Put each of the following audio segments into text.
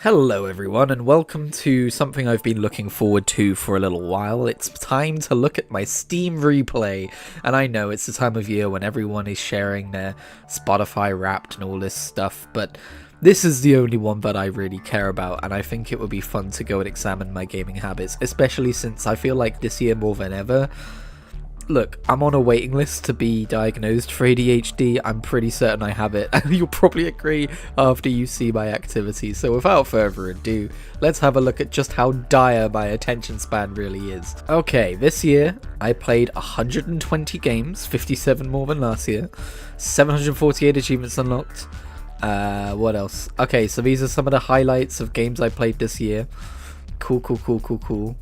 Hello everyone and welcome to something I've been looking forward to for a little while. It's time to look at my Steam replay, and I know it's the time of year when everyone is sharing their Spotify Wrapped and all this stuff, but this is the only one that I really care about, and I think it would be fun to go and examine my gaming habits, especially since I feel like this year more than ever. Look, I'm on a waiting list to be diagnosed for ADHD. I'm pretty certain I have it, and you'll probably agree after you see my activity. So without further ado, let's have a look at just how dire my attention span really is. Okay, this year I played 120 games, 57 more than last year, 748 achievements unlocked. What else? Okay, so these are some of the highlights of games I played this year. Cool.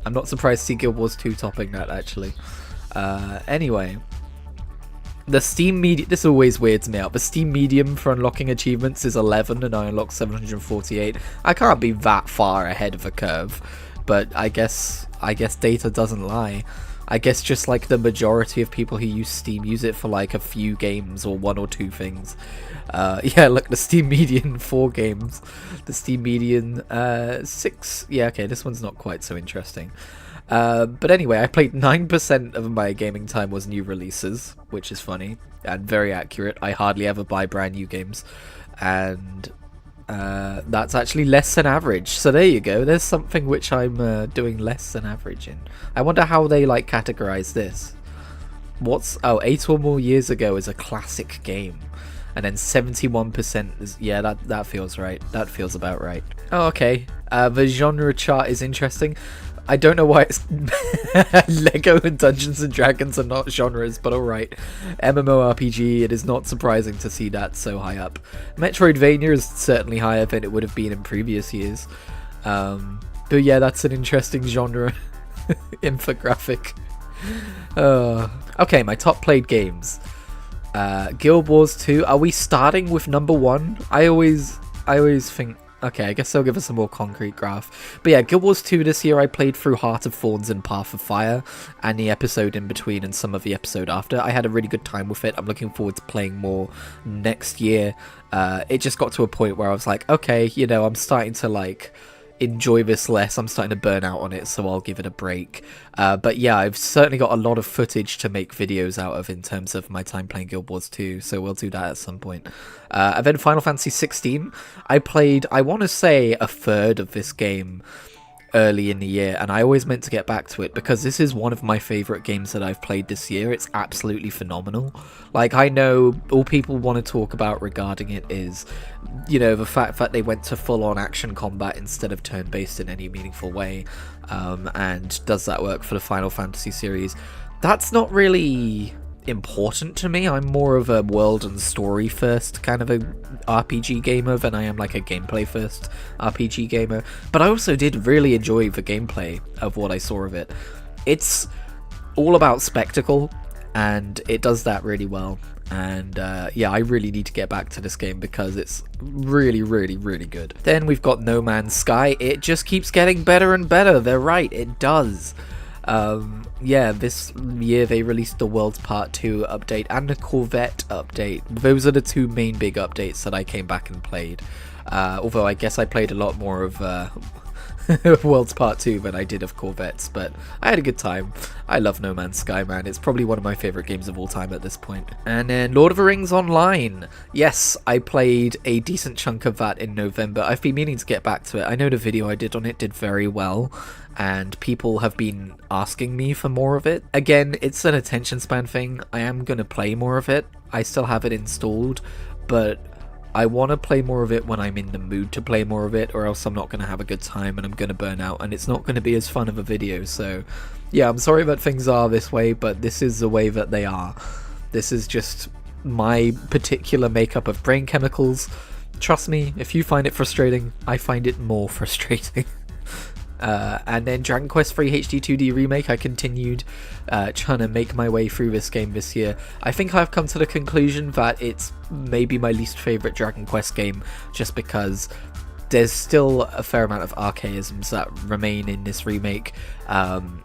I'm not surprised to see Guild Wars 2 topping that, actually. Anyway. The Steam medium... This always weirds me out. The Steam medium for unlocking achievements is 11, and I unlocked 748. I can't be that far ahead of the curve. But I guess data doesn't lie. I guess just like the majority of people who use Steam use it for like a few games or one or two things. Yeah, look, the Steam median 4 games. The Steam median 6. Yeah, okay, this one's not quite so interesting. But anyway, I played 9% of my gaming time was new releases, which is funny and very accurate. I hardly ever buy brand new games, and that's actually less than average. So there you go. There's something which I'm doing less than average in. I wonder how they like categorize this. What's 8 or more years ago is a classic game, and then 71% is, yeah, that feels right. That feels about right. Oh, okay. The genre chart is interesting. I don't know why it's Lego and Dungeons and Dragons are not genres, but alright. MMORPG, it is not surprising to see that so high up. Metroidvania is certainly higher than it would have been in previous years. But yeah, that's an interesting genre infographic. Okay, my top played games. Guild Wars 2. Are we starting with number 1? I always think... Okay, I guess I'll give us a more concrete graph. But yeah, Guild Wars 2 this year I played through Heart of Thorns and Path of Fire, and the episode in between and some of the episode after. I had a really good time with it. I'm looking forward to playing more next year. It just got to a point where I was like, okay, you know, I'm starting to like enjoy this less. I'm starting to burn out on it, so I'll give it a break. But yeah, I've certainly got a lot of footage to make videos out of in terms of my time playing Guild Wars 2, so we'll do that at some point. And then Final Fantasy 16, I played, I want to say, a third of this game early in the year, and I always meant to get back to it because this is one of my favourite games that I've played this year. It's absolutely phenomenal. Like, I know all people want to talk about regarding it is, you know, the fact that they went to full-on action combat instead of turn-based in any meaningful way, and does that work for the Final Fantasy series? That's not really important to me. I'm more of a world and story first kind of a RPG gamer than I am like a gameplay first RPG gamer, but I also did really enjoy the gameplay of what I saw of it. It's all about spectacle, and it does that really well, and yeah, I really need to get back to this game because it's really good. Then we've got No Man's Sky. It just keeps getting better and better. They're right, it does. Yeah, this year they released the World's Part 2 update and the Corvette update. Those are the two main big updates that I came back and played. Although I guess I played a lot more of World's Part 2 than I did of Corvettes, but I had a good time. I love No Man's Sky, man. It's probably one of my favourite games of all time at this point. And then Lord of the Rings Online. Yes, I played a decent chunk of that in November. I've been meaning to get back to it. I know the video I did on it did very well, and people have been asking me for more of it. Again, it's an attention span thing. I am going to play more of it. I still have it installed, but I want to play more of it when I'm in the mood to play more of it, or else I'm not going to have a good time and I'm going to burn out, and it's not going to be as fun of a video. So yeah, I'm sorry that things are this way, but this is the way that they are. This is just my particular makeup of brain chemicals. Trust me, if you find it frustrating, I find it more frustrating. And then Dragon Quest III HD 2D Remake, I continued trying to make my way through this game this year. I think I've come to the conclusion that it's maybe my least favourite Dragon Quest game, just because there's still a fair amount of archaisms that remain in this remake,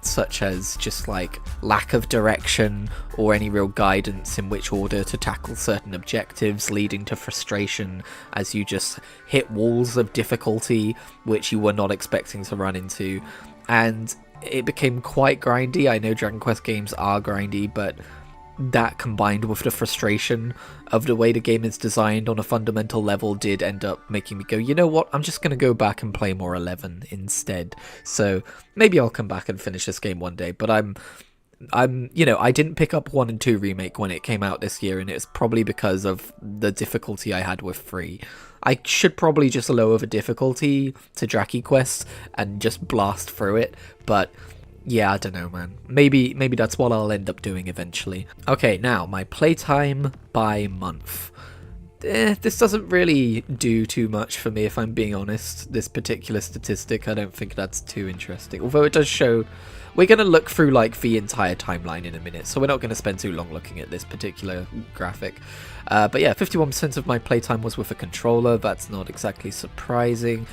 such as just like lack of direction or any real guidance in which order to tackle certain objectives, leading to frustration as you just hit walls of difficulty which you were not expecting to run into. And it became quite grindy. I know Dragon Quest games are grindy, but that combined with the frustration of the way the game is designed on a fundamental level did end up making me go, you know what, I'm just going to go back and play more 11 instead. So maybe I'll come back and finish this game one day, but I'm you know, I didn't pick up 1 and 2 remake when it came out this year, and it's probably because of the difficulty I had with 3. I should probably just lower the difficulty to Draki Quest and just blast through it, but yeah, I don't know, man. Maybe that's what I'll end up doing eventually. Okay, now, my playtime by month. This doesn't really do too much for me, if I'm being honest. This particular statistic, I don't think that's too interesting. Although it does show... We're going to look through, like, the entire timeline in a minute, so we're not going to spend too long looking at this particular graphic. But yeah, 51% of my playtime was with a controller. That's not exactly surprising.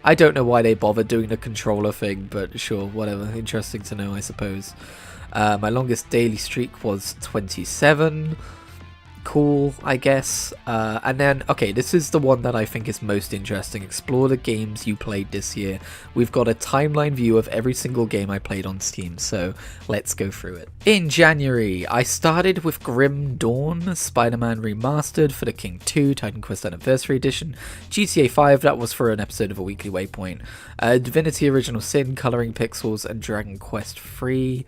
I don't know why they bothered doing the controller thing, but sure, whatever. Interesting to know, I suppose. My longest daily streak was 27. Cool, I guess. And then, okay, this is the one that I think is most interesting. Explore the games you played this year. We've got a timeline view of every single game I played on Steam, so let's go through it. In January, I started with Grim Dawn, Spider-Man Remastered for the King 2, Titan Quest Anniversary Edition, GTA 5, that was for an episode of A Weekly Waypoint, Divinity Original Sin, Coloring Pixels, and Dragon Quest 3.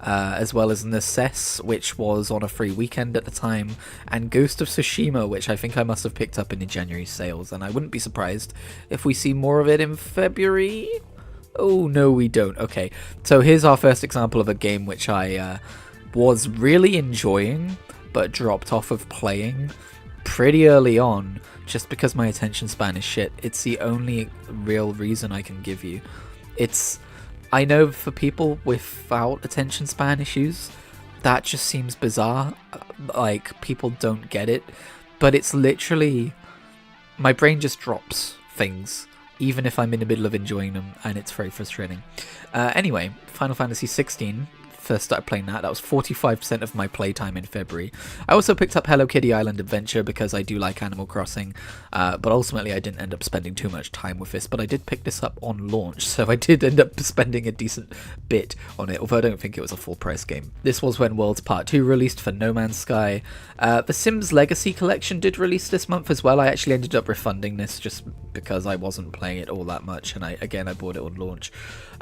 As well as Necess, which was on a free weekend at the time, and Ghost of Tsushima, which I think I must have picked up in the January sales, and I wouldn't be surprised if we see more of it in February. Oh, no, we don't. Okay, so here's our first example of a game which I was really enjoying, but dropped off of playing pretty early on, just because my attention span is shit. It's the only real reason I can give you. I know for people without attention span issues, that just seems bizarre, like people don't get it, but it's literally, my brain just drops things, even if I'm in the middle of enjoying them, and it's very frustrating. Anyway, Final Fantasy 16, first started playing that was 45% of my playtime in February. I also picked up Hello Kitty Island Adventure because I do like Animal Crossing, but ultimately I didn't end up spending too much time with this, but I did pick this up on launch, so I did end up spending a decent bit on it, although I don't think it was a full price game. This was when Worlds Part 2 released for No Man's Sky. The Sims Legacy Collection did release this month as well. I actually ended up refunding this just because I wasn't playing it all that much, and I bought it on launch.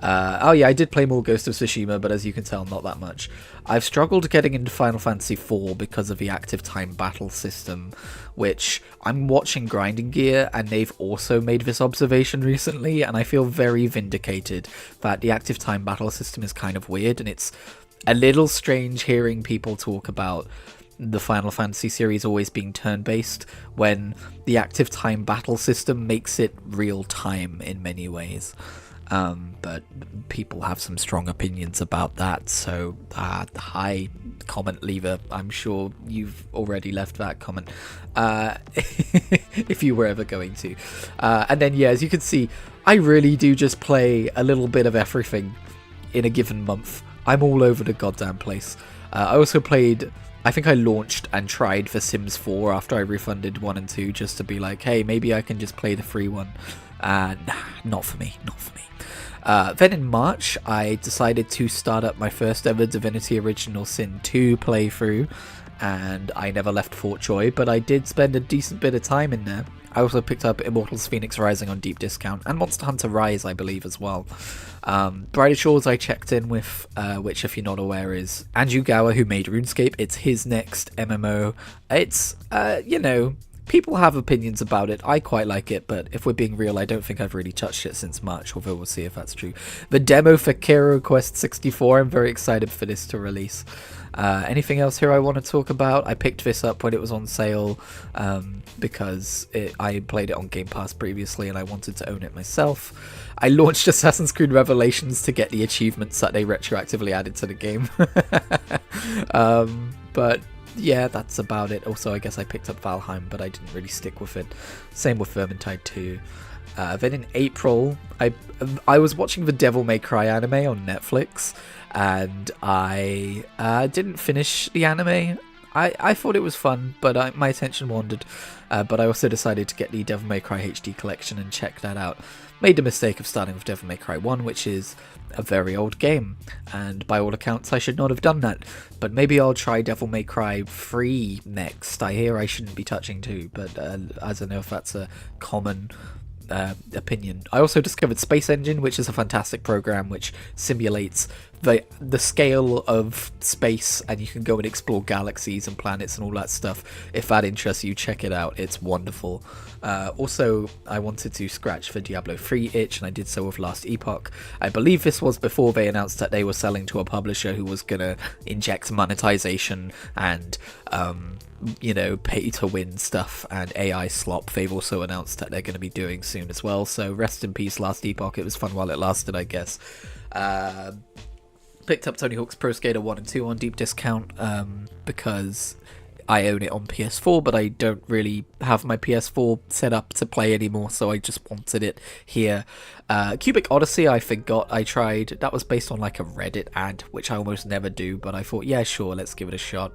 Oh yeah, I did play more Ghost of Tsushima, but as you can tell, not that much. I've struggled getting into Final Fantasy IV because of the active time battle system, which I'm watching Grinding Gear, and they've also made this observation recently, and I feel very vindicated that the active time battle system is kind of weird, and it's a little strange hearing people talk about the Final Fantasy series always being turn-based when the active time battle system makes it real time in many ways. But people have some strong opinions about that, so hi, comment leaver. I'm sure you've already left that comment, if you were ever going to. And then, yeah, as you can see, I really do just play a little bit of everything in a given month. I'm all over the goddamn place. I also played... I think I launched and tried for Sims 4 after I refunded 1 and 2 just to be like, hey, maybe I can just play the free one. Nah, not for me, not for me. Then in March, I decided to start up my first ever Divinity Original Sin 2 playthrough, and I never left Fort Joy, but I did spend a decent bit of time in there. I also picked up Immortals Phoenix Rising on deep discount, and Monster Hunter Rise, I believe, as well. Brighter Shores I checked in with, which, if you're not aware, is Andrew Gower, who made RuneScape. It's his next MMO. It's, you know, people have opinions about it. I quite like it, but if we're being real, I don't think I've really touched it since March, although we'll see if that's true. The demo for Hero Quest 64, I'm very excited for this to release. Anything else here I want to talk about? I picked this up when it was on sale because I played it on Game Pass previously and I wanted to own it myself. I launched Assassin's Creed Revelations to get the achievements that they retroactively added to the game. But yeah, that's about it. Also, I guess I picked up Valheim, but I didn't really stick with it. Same with Vermintide 2. Then in April, I was watching the Devil May Cry anime on Netflix, and I didn't finish the anime. I thought it was fun, but my attention wandered. But I also decided to get the Devil May Cry HD collection and check that out. Made the mistake of starting with Devil May Cry 1, which is a very old game, and by all accounts I should not have done that. But maybe I'll try Devil May Cry 3 next. I hear I shouldn't be touching 2, but I don't know if that's a common opinion. I also discovered Space Engine, which is a fantastic program which simulates the scale of space, and you can go and explore galaxies and planets and all that stuff. If that interests you, check it out. It's wonderful. Also, I wanted to scratch the Diablo 3 itch, and I did so with Last Epoch. I believe this was before they announced that they were selling to a publisher who was gonna inject monetization and pay to win stuff and AI slop. They've also announced that they're going to be doing soon as well, so rest in peace Last Epoch. It was fun while it lasted, I guess. Picked up Tony Hawk's Pro Skater 1 and 2 on deep discount because I own it on PS4, but I don't really have my PS4 set up to play anymore, so I just wanted it here. Cubic Odyssey, I forgot I tried. That was based on like a Reddit ad, which I almost never do, but I thought, yeah, sure, let's give it a shot.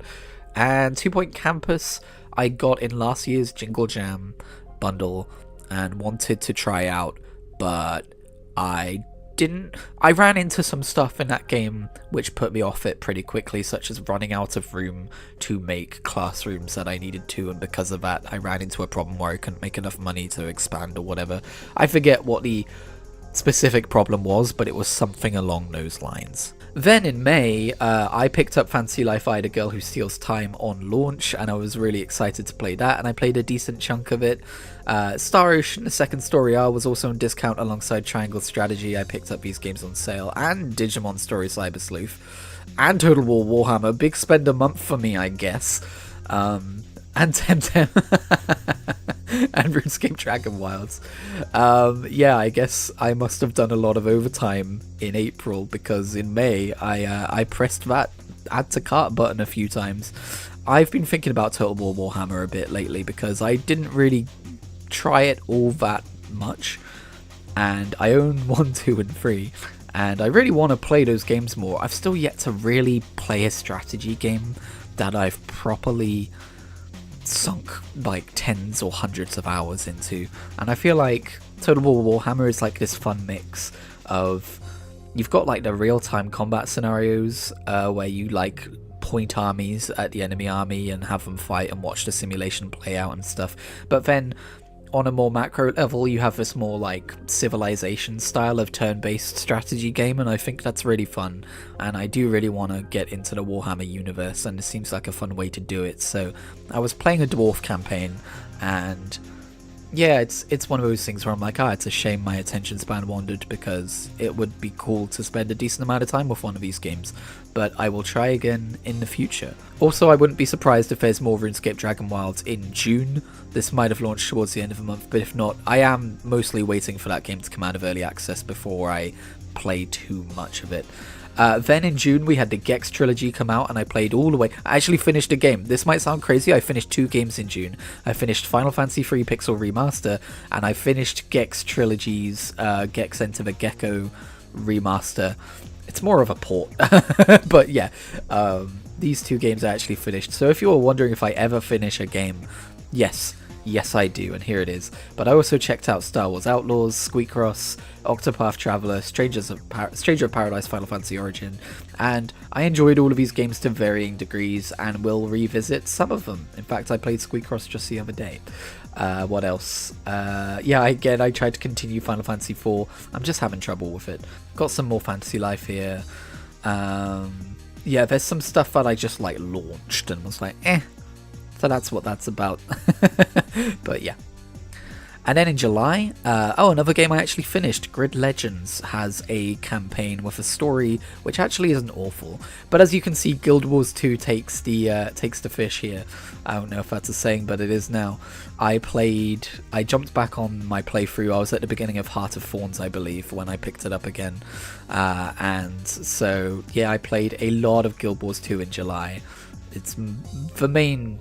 And 2 Point Campus I got in last year's Jingle Jam bundle and wanted to try out, but I didn't. I ran into some stuff in that game which put me off it pretty quickly, such as running out of room to make classrooms that I needed to, and because of that I ran into a problem where I couldn't make enough money to expand or whatever. I forget what the specific problem was, but it was something along those lines. Then in May, I picked up Fantasy Life Ida Girl Who Steals Time on launch, and I was really excited to play that, and I played a decent chunk of it. Star Ocean, the second story R, was also on discount alongside Triangle Strategy. I picked up these games on sale, and Digimon Story Cyber Sleuth, and Total War Warhammer. Big spender month for me, I guess. And Temtem. And RuneScape Dragon Wilds. Yeah, I guess I must have done a lot of overtime in April, because in May I pressed that add to cart button a few times. I've been thinking about Total War Warhammer a bit lately because I didn't really try it all that much, and I own 1, 2 and 3, and I really want to play those games more. I've still yet to really play a strategy game that I've properly sunk like tens or hundreds of hours into, and I feel like Total War Warhammer is like this fun mix of, you've got like the real-time combat scenarios where you like point armies at the enemy army and have them fight and watch the simulation play out and stuff, but then on a more macro level you have this more like Civilization style of turn-based strategy game, and I think that's really fun, and I do really want to get into the Warhammer universe, and it seems like a fun way to do it. So I was playing a dwarf campaign, and yeah, it's one of those things where I'm like, it's a shame my attention span wandered, because it would be cool to spend a decent amount of time with one of these games, but I will try again in the future. Also, I wouldn't be surprised if there's more RuneScape Dragon Wilds in June. This might have launched towards the end of the month, but if not, I am mostly waiting for that game to come out of early access before I play too much of it. Then in June we had the Gex trilogy come out, and I played all the way. I actually finished a game. This might sound crazy, I finished 2 games in June. I finished Final Fantasy III Pixel Remaster, and I finished Gex trilogy's Gex Enter the Gecko Remaster. It's more of a port, but yeah, these 2 games I actually finished. So if you were wondering if I ever finish a game, yes I do, and here it is. But I also checked out Star Wars Outlaws, Squeakross, Octopath Traveler, Stranger of Paradise, Final Fantasy Origin, and I enjoyed all of these games to varying degrees and will revisit some of them. In fact, I played Squeakross just the other day. What else? Yeah, again, I tried to continue Final Fantasy IV. I'm just having trouble with it. Got some more Fantasy Life here. Yeah, there's some stuff that I just like launched and was like, so that's what that's about. But yeah. And then in July, another game I actually finished, Grid Legends, has a campaign with a story which actually isn't awful. But as you can see, Guild Wars 2 takes the fish here. I don't know if that's a saying, but it is now. I jumped back on my playthrough. I was at the beginning of Heart of Thorns, I believe, when I picked it up again. And so, yeah, I played a lot of Guild Wars 2 in July. it's the main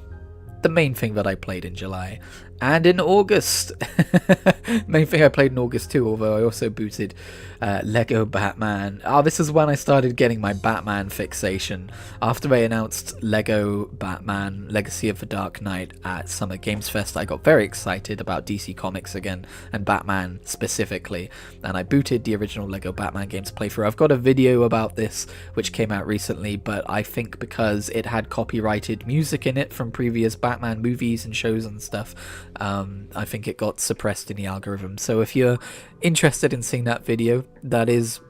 thing that I played in July. And in August, main thing I played in August too, although I also booted Lego Batman. This is when I started getting my Batman fixation. After they announced Lego Batman Legacy of the Dark Knight at Summer Games Fest, I got very excited about DC Comics again, and Batman specifically, and I booted the original Lego Batman games playthrough. I've got a video about this which came out recently, but I think because it had copyrighted music in it from previous Batman movies and shows and stuff, I think it got suppressed in the algorithm. So if you're interested in seeing that video, that is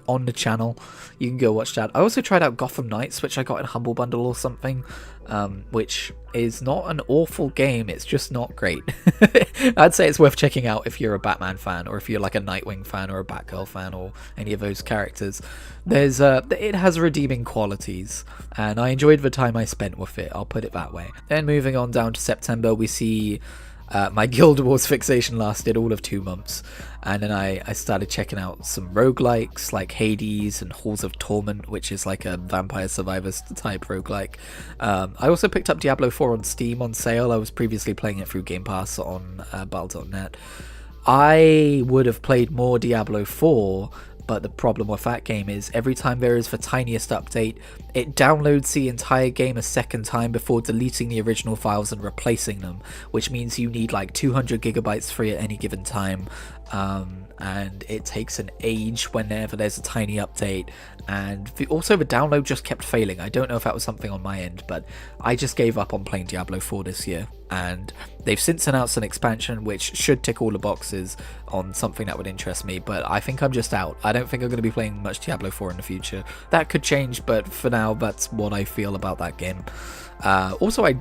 on the channel. You can go watch that. I also tried out Gotham Knights, which I got in Humble Bundle or something, which is not an awful game. It's just not great. I'd say it's worth checking out if you're a Batman fan, or if you're like a Nightwing fan or a Batgirl fan or any of those characters. It has redeeming qualities, and I enjoyed the time I spent with it, I'll put it that way. Then moving on down to September, we see my Guild Wars fixation lasted all of 2 months, and then I started checking out some roguelikes like Hades and Halls of Torment, which is like a Vampire Survivors type roguelike. I also picked up Diablo 4 on Steam on sale. I was previously playing it through Game Pass on Battle.net. I would have played more Diablo 4, but the problem with that game is every time there is the tiniest update, it downloads the entire game a second time before deleting the original files and replacing them, which means you need like 200 gigabytes free at any given time, and it takes an age whenever there's a tiny update. And also the download just kept failing. I don't know if that was something on my end, but I just gave up on playing Diablo 4 this year, and they've since announced an expansion which should tick all the boxes on something that would interest me, but I think I'm just out. I don't think I'm going to be playing much Diablo 4 in the future. That could change, but for now that's what I feel about that game. Also, I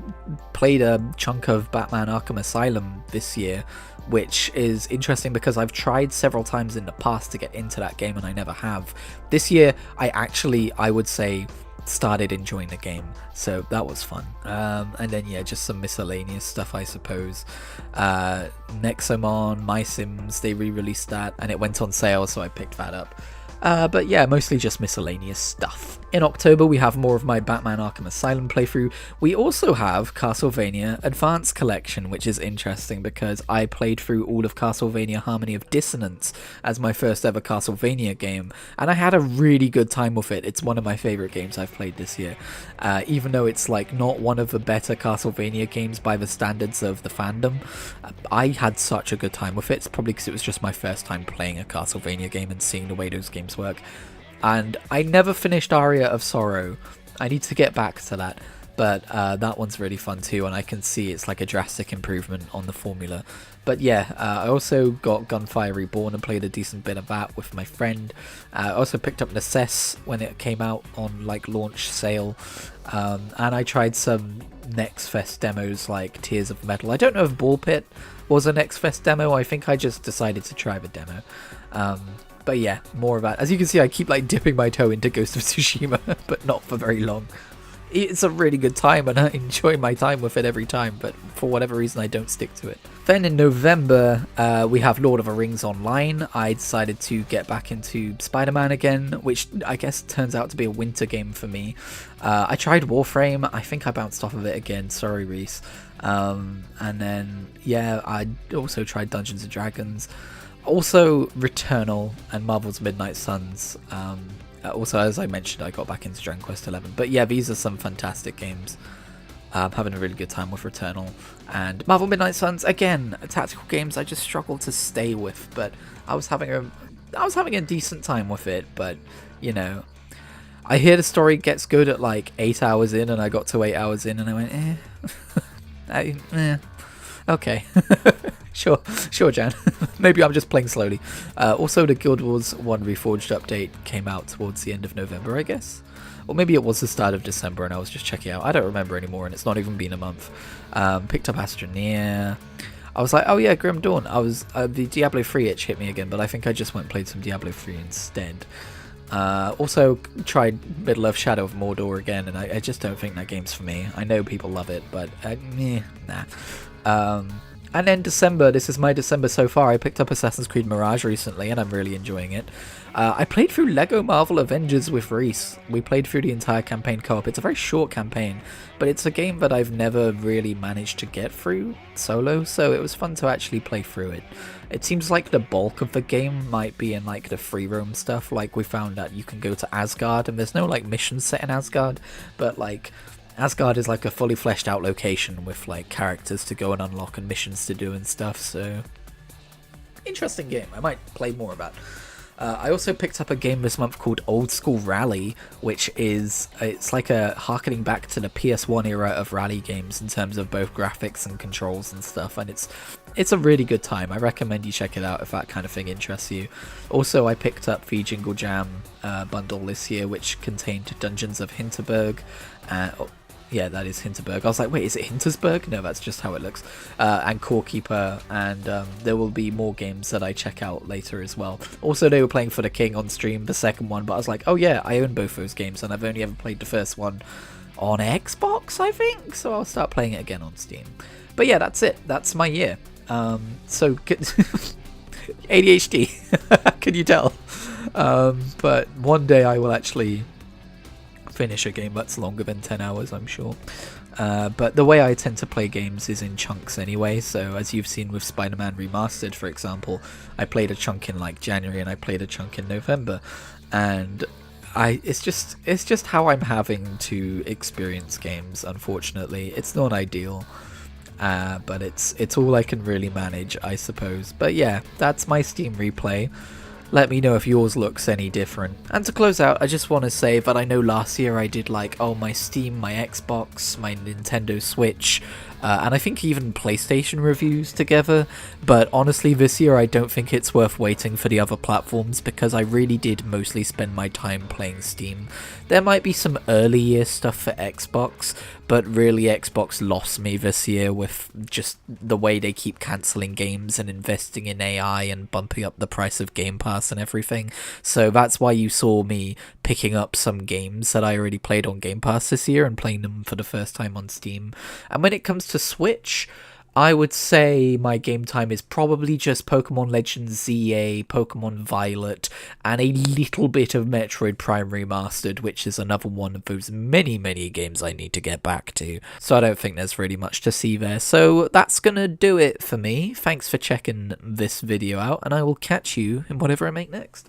played a chunk of Batman Arkham Asylum this year, which is interesting because I've tried several times in the past to get into that game and I never have. This year I would say started enjoying the game, so that was fun. And then yeah, just some miscellaneous stuff, I suppose. Nexomon, My Sims, they re-released that and it went on sale, so I picked that up. But yeah, mostly just miscellaneous stuff. In October, we have more of my Batman Arkham Asylum playthrough. We also have Castlevania Advance Collection, which is interesting because I played through all of Castlevania Harmony of Dissonance as my first ever Castlevania game, and I had a really good time with it. It's one of my favourite games I've played this year, even though it's like not one of the better Castlevania games by the standards of the fandom. I had such a good time with it. It's probably because it was just my first time playing a Castlevania game and seeing the way those games work. And I never finished Aria of Sorrow. I need to get back to that, but that one's really fun too, and I can see it's like a drastic improvement on the formula. But yeah, I also got Gunfire Reborn and played a decent bit of that with my friend. I also picked up Necess when it came out on like launch sale, and I tried some Next Fest demos like Tears of Metal. I don't know if Ball Pit was a Next Fest demo. I think I just decided to try the demo. But yeah, more of that. As you can see, I keep like dipping my toe into Ghost of Tsushima, but not for very long. It's a really good time and I enjoy my time with it every time, but for whatever reason I don't stick to it. Then in November, we have Lord of the Rings Online. I decided to get back into Spider-Man again, which I guess turns out to be a winter game for me. I tried Warframe. I think I bounced off of it again. Sorry, Reese. And then, yeah, I also tried Dungeons & Dragons. Also Returnal and Marvel's Midnight Suns. Also, as I mentioned, I got back into Dragon Quest XI. But yeah, these are some fantastic games. I'm having a really good time with Returnal. And Marvel Midnight Suns, again, tactical games I just struggle to stay with. But I was having a decent time with it. But, you know, I hear the story gets good at like 8 hours in, and I got to 8 hours in and I went, okay. Sure, Jan. Maybe I'm just playing slowly. Also, the Guild Wars 1 Reforged update came out towards the end of November, I guess. Or maybe it was the start of December and I was just checking out. I don't remember anymore, and it's not even been a month. Picked up Astroneer. I was like, oh yeah, Grim Dawn. The Diablo 3 itch hit me again, but I think I just went and played some Diablo 3 instead. Also tried Middle-earth Shadow of Mordor again, and I just don't think that game's for me. I know people love it, but nah. And then December, this is my December so far, I picked up Assassin's Creed Mirage recently and I'm really enjoying it. I played through Lego Marvel Avengers with Reese. We played through the entire campaign co-op. It's a very short campaign, but it's a game that I've never really managed to get through solo, so it was fun to actually play through it. It seems like the bulk of the game might be in like the free roam stuff, like we found that you can go to Asgard and there's no like missions set in Asgard, but like Asgard is like a fully fleshed out location with like characters to go and unlock and missions to do and stuff, so interesting game. I might play more about. I also picked up a game this month called Old School Rally, which it's like a harkening back to the PS1 era of rally games in terms of both graphics and controls and stuff, and it's a really good time. I recommend you check it out if that kind of thing interests you. Also, I picked up the Jingle Jam bundle this year, which contained Dungeons of Hinterberg. Yeah, that is Hinterberg. I was like, wait, is it Hintersberg? No, that's just how it looks. And Core Keeper, and there will be more games that I check out later as well. Also, they were playing For the King on stream, the second one, but I was like, oh yeah, I own both those games, and I've only ever played the first one on Xbox, I think, so I'll start playing it again on Steam. But yeah, that's it. That's my year. So, ADHD, can you tell? But one day I will actually finish a game that's longer than 10 hours, I'm sure. But the way I tend to play games is in chunks anyway, so as you've seen with Spider-Man Remastered, for example, I played a chunk in like January and I played a chunk in November, and it's just how I'm having to experience games, unfortunately. It's not ideal, but it's all I can really manage, I suppose. But yeah, that's my Steam replay. Let me know if yours looks any different. And to close out, I just want to say that I know last year I did like, oh, my Steam, my Xbox, my Nintendo Switch, and I think even PlayStation reviews together, but honestly this year I don't think it's worth waiting for the other platforms because I really did mostly spend my time playing Steam. There might be some early year stuff for Xbox, but really Xbox lost me this year with just the way they keep cancelling games and investing in AI and bumping up the price of Game Pass and everything. So that's why you saw me picking up some games that I already played on Game Pass this year and playing them for the first time on Steam. And when it comes to Switch, I would say my game time is probably just Pokemon Legends ZA, Pokemon Violet, and a little bit of Metroid Prime Remastered, which is another one of those many games I need to get back to. So I don't think there's really much to see there. So that's gonna do it for me. Thanks for checking this video out, and I will catch you in whatever I make next.